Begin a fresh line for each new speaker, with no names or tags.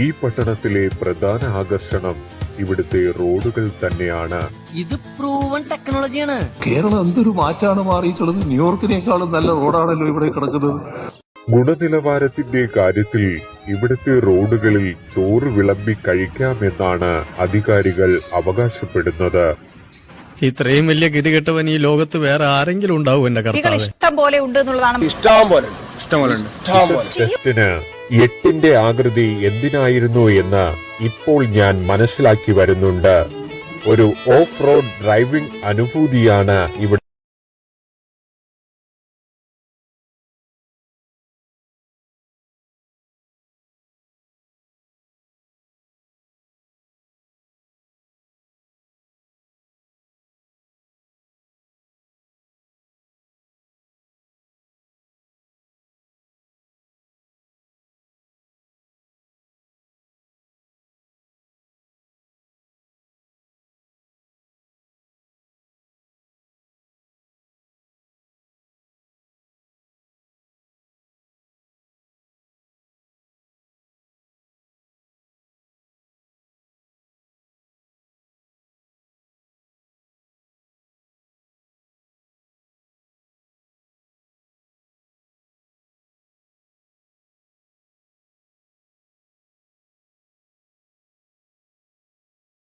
ഈ പട്ടണത്തിലെ പ്രധാന ആകർഷണം ഇവിടുത്തെ റോഡുകൾ തന്നെയാണ്.
ഇത് പ്രൂവൺ ടെക്നോളജിയാണ്.
കേരളം എന്തൊരു മാറ്റാണ് മാറിയിട്ടുള്ളത്. ന്യൂയോർക്കിനേക്കാളും നല്ല റോഡാണല്ലോ ഇവിടെ കിടക്കുന്നത്.
ഗുണനിലവാരത്തിന്റെ കാര്യത്തിൽ ഇവിടുത്തെ റോഡുകളിൽ ചോറ് വിളമ്പി കഴിക്കാമെന്നാണ് അധികാരികൾ അവകാശപ്പെടുന്നത്.
ഇത്രയും വലിയ ഗതികെട്ടവൻ ഈ ലോകത്ത് വേറെ ആരെങ്കിലും ഉണ്ടാവും എന്റെ കർത്താവേ?
ഇഷ്ടം പോലെ ഉണ്ട് എന്നുള്ളതാണ്.
ടെസ്റ്റിന് 8ന്റെ ആകൃതി എന്തിനായിരുന്നു എന്ന് ഇപ്പോൾ ഞാൻ മനസ്സിലാക്കി വരുന്നുണ്ട്. ഒരു ഓഫ് റോഡ് ഡ്രൈവിംഗ് അനുഭൂതിയാണ് ഇവിടെ